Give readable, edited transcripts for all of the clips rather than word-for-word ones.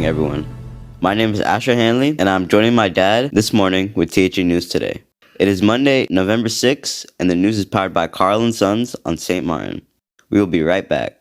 morning, everyone. My name is Asher Hanley, and I'm joining my dad this morning with THG News Today. It is Monday, November 6th, and the news is powered by Carl & Sons on St. Martin. We will be right back.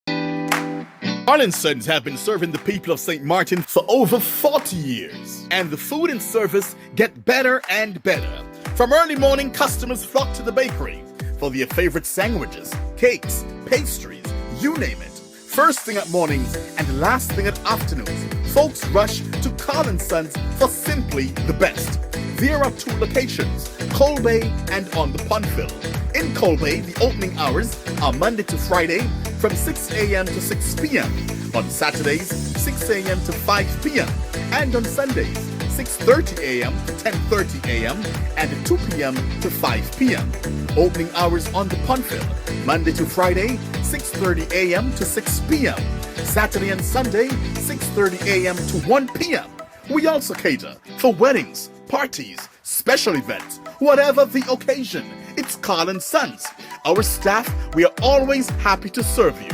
Carl & Sons have been serving the people of St. Martin for over 40 years, and the food and service get better and better. From early morning, customers flock to the bakery for their favorite sandwiches, cakes, pastries, you name it. First thing at mornings and last thing at afternoons, folks rush to Carl & Sons for simply the best. There are two locations, Coal Bay and on the Pondville. In Coal Bay, the opening hours are Monday to Friday from 6 a.m. to 6 p.m. On Saturdays, 6 a.m. to 5 p.m. And on Sundays, 6:30 a.m. to 10:30 a.m. and 2 p.m. to 5 p.m. Opening hours on the Pondville, Monday to Friday, 6:30 a.m. to 6 p.m. Saturday and Sunday, 6:30 a.m. to 1 p.m. We also cater for weddings, parties, special events, whatever the occasion. It's Carl & Sons. Our staff, we are always happy to serve you.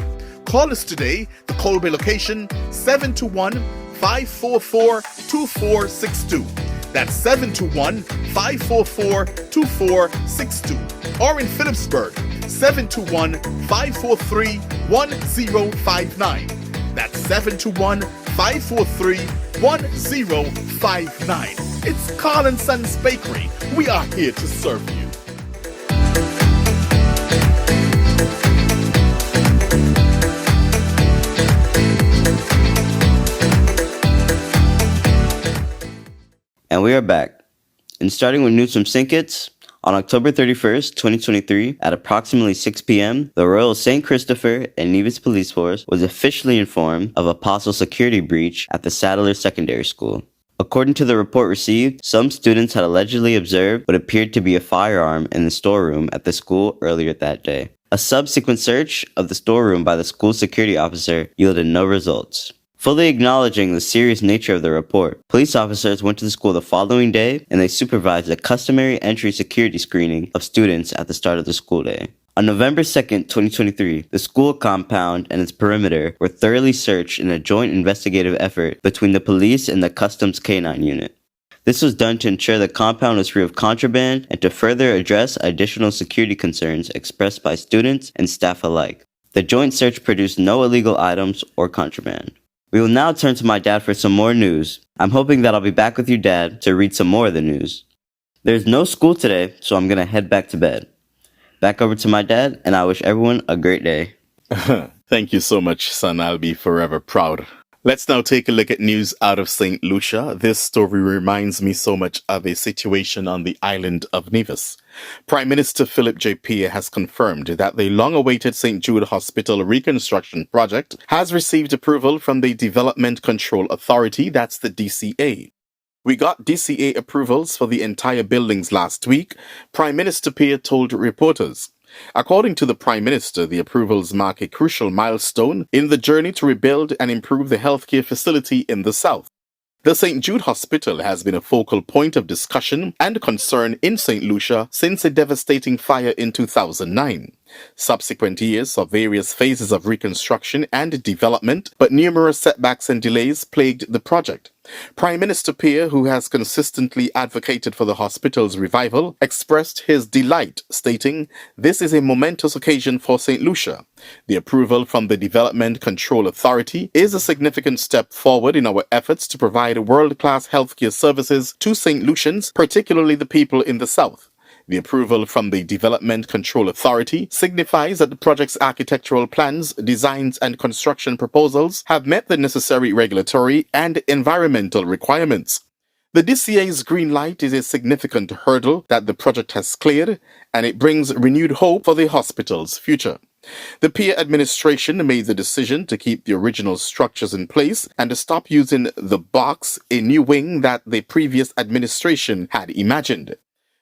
Call us today, the Coal Bay location, 721-544-2462. That's 721-544-2462. Or in Phillipsburg, 721-543-1059. That's 721-543-1059. It's Carl & Sons Bakery. We are here to serve you. And we are back. And starting with news from St. Kitts, on October 31st, 2023, at approximately 6 p.m., the Royal St. Christopher and Nevis Police Force was officially informed of a possible security breach at the Sadler Secondary School. According to the report received, some students had allegedly observed what appeared to be a firearm in the storeroom at the school earlier that day. A subsequent search of the storeroom by the school security officer yielded no results. Fully acknowledging the serious nature of the report, police officers went to the school the following day and they supervised a customary entry security screening of students at the start of the school day. On November 2nd, 2023, the school compound and its perimeter were thoroughly searched in a joint investigative effort between the police and the Customs K-9 unit. This was done to ensure the compound was free of contraband and to further address additional security concerns expressed by students and staff alike. The joint search produced no illegal items or contraband. We will now turn to my dad for some more news. I'm hoping that I'll be back with you, Dad, to read some more of the news. There's no school today, so I'm going to head back to bed. Back over to my dad, and I wish everyone a great day. Thank you so much, son. I'll be forever proud. Let's now take a look at news out of St. Lucia. This story reminds me so much of a situation on the island of Nevis. Prime Minister Philip J Pierre has confirmed that the long-awaited St. Jude Hospital Reconstruction project has received approval from the Development Control Authority, that's the DCA. We got DCA approvals for the entire buildings last week, Prime Minister Pierre told reporters. According to the Prime Minister, the approvals mark a crucial milestone in the journey to rebuild and improve the healthcare facility in the south. The St. Jude Hospital has been a focal point of discussion and concern in St. Lucia since a devastating fire in 2009. Subsequent years saw various phases of reconstruction and development, but numerous setbacks and delays plagued the project. Prime Minister Pierre, who has consistently advocated for the hospital's revival, expressed his delight, stating, "This is a momentous occasion for St. Lucia. The approval from the Development Control Authority is a significant step forward in our efforts to provide world-class healthcare services to St. Lucians, particularly the people in the south. The approval from the Development Control Authority signifies that the project's architectural plans, designs, and construction proposals have met the necessary regulatory and environmental requirements. The DCA's green light is a significant hurdle that the project has cleared, and it brings renewed hope for the hospital's future." The Pierre administration made the decision to keep the original structures in place and to stop using the box, a new wing that the previous administration had imagined.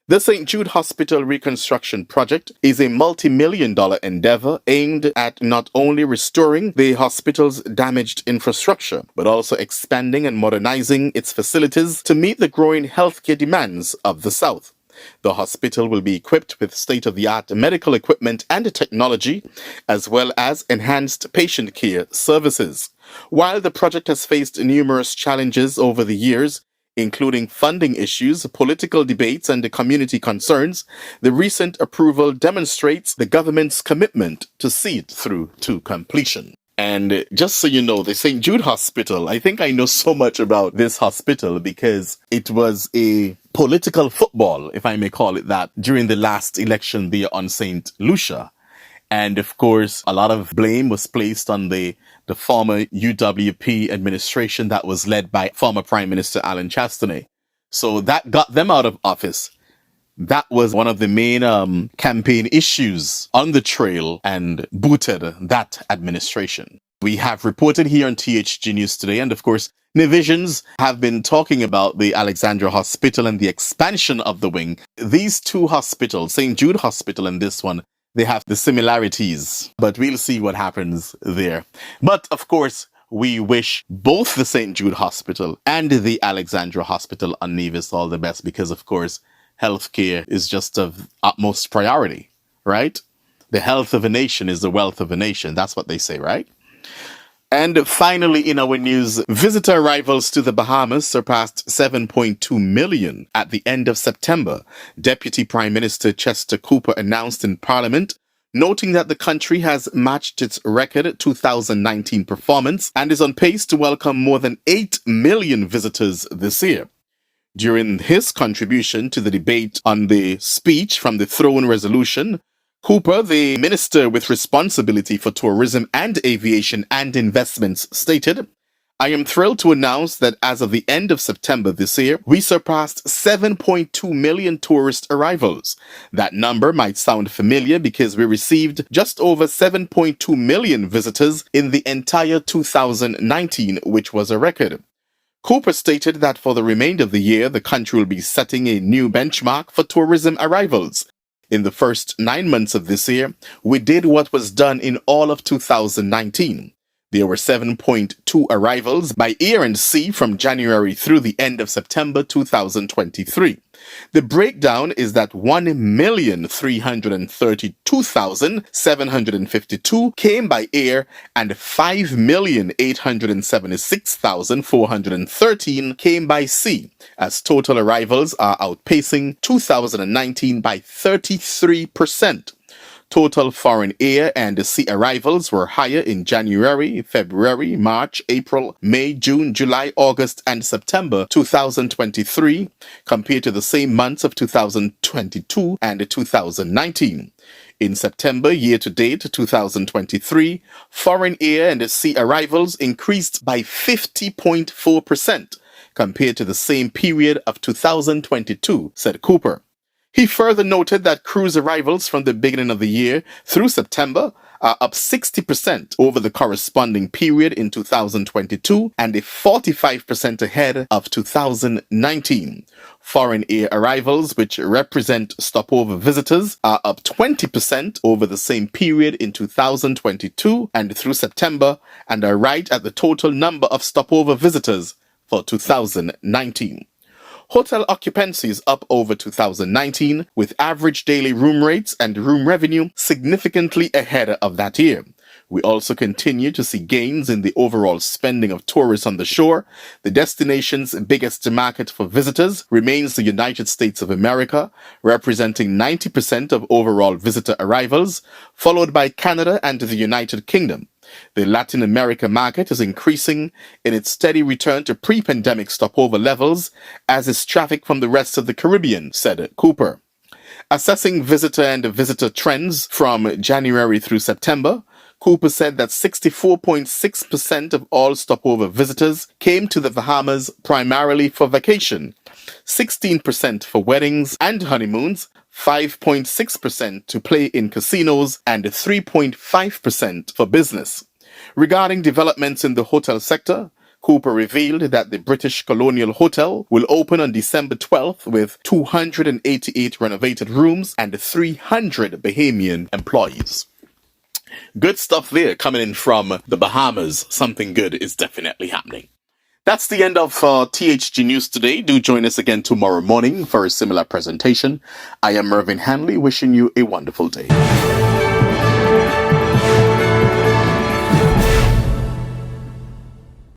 The St. Jude Hospital Reconstruction Project is a multi-million-dollar endeavor aimed at not only restoring the hospital's damaged infrastructure, but also expanding and modernizing its facilities to meet the growing healthcare demands of the South. The hospital will be equipped with state-of-the-art medical equipment and technology, as well as enhanced patient care services. While the project has faced numerous challenges over the years, including funding issues, political debates, and community concerns, the recent approval demonstrates the government's commitment to see it through to completion. And just so you know, the St. Jude Hospital, I think I know so much about this hospital because it was a political football, if I may call it that, during the last election there on St. Lucia. And of course, a lot of blame was placed on the former UWP administration that was led by former Prime Minister Alan Chastanet. So that got them out of office. That was one of the main campaign issues on the trail and booted that administration. We have reported here on THG News today, and of course, Nivisions have been talking about the Alexandra Hospital and the expansion of the wing. These two hospitals, St. Jude Hospital and this one, they have the similarities, but we'll see what happens there. But of course, we wish both the St. Jude Hospital and the Alexandra Hospital on Nevis all the best because, of course, healthcare is just of utmost priority, right? The health of a nation is the wealth of a nation. That's what they say, right? And finally, in our news, visitor arrivals to the Bahamas surpassed 7.2 million at the end of September. Deputy Prime Minister Chester Cooper announced in Parliament, noting that the country has matched its record 2019 performance and is on pace to welcome more than 8 million visitors this year. During his contribution to the debate on the speech from the throne resolution, Cooper, the minister with responsibility for tourism and aviation and investments, stated, "I am thrilled to announce that as of the end of September this year, we surpassed 7.2 million tourist arrivals. That number might sound familiar because we received just over 7.2 million visitors in the entire 2019, which was a record." Cooper stated that for the remainder of the year, the country will be setting a new benchmark for tourism arrivals. In the first 9 months of this year, we did what was done in all of 2019. There were 7.2 arrivals by air and sea from January through the end of September 2023. The breakdown is that 1,332,752 came by air and 5,876,413 came by sea, as total arrivals are outpacing 2019 by 33%. Total foreign air and sea arrivals were higher in January, February, March, April, May, June, July, August, and September 2023 compared to the same months of 2022 and 2019. In September year-to-date 2023, foreign air and sea arrivals increased by 50.4% compared to the same period of 2022, said Cooper. He further noted that cruise arrivals from the beginning of the year through September are up 60% over the corresponding period in 2022 and 45% ahead of 2019. Foreign air arrivals, which represent stopover visitors, are up 20% over the same period in 2022 and through September and are right at the total number of stopover visitors for 2019. Hotel occupancy is up over 2019, with average daily room rates and room revenue significantly ahead of that year. We also continue to see gains in the overall spending of tourists on the shore. The destination's biggest market for visitors remains the United States of America, representing 90% of overall visitor arrivals, followed by Canada and the United Kingdom. The Latin America market is increasing in its steady return to pre-pandemic stopover levels, as is traffic from the rest of the Caribbean, said Cooper. Assessing visitor and visitor trends from January through September, Cooper said that 64.6% of all stopover visitors came to the Bahamas primarily for vacation, 16% for weddings and honeymoons, 5.6% to play in casinos, and 3.5% for business. Regarding developments in the hotel sector, Cooper revealed that the British Colonial Hotel will open on December 12th with 288 renovated rooms and 300 Bahamian employees. Good stuff there coming in from the Bahamas. Something good is definitely happening. That's the end of THG News today. Do join us again tomorrow morning for a similar presentation. I am Mervin Hanley, wishing you a wonderful day.